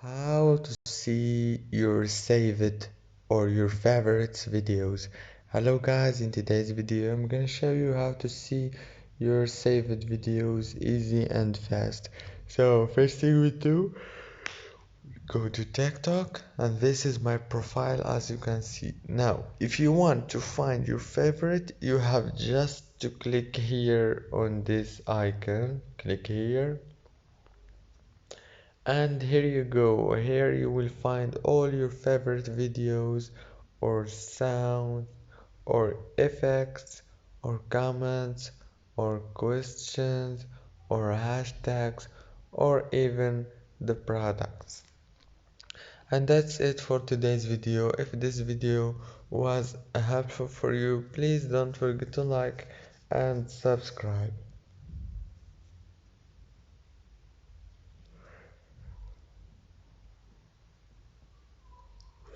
How to see your saved or your favorites videos. Hello guys, in today's video I'm gonna show you how to see your saved videos easy and fast. So first thing we do, go to TikTok, and this is my profile as you can see. Now if you want to find your favorite, you have just to click here on this icon. Click here, and here you go. Here you will find all your favorite videos or sound or effects or comments or questions or hashtags or even the products. And that's it for today's video. If this video was helpful for you, please don't forget to like and subscribe.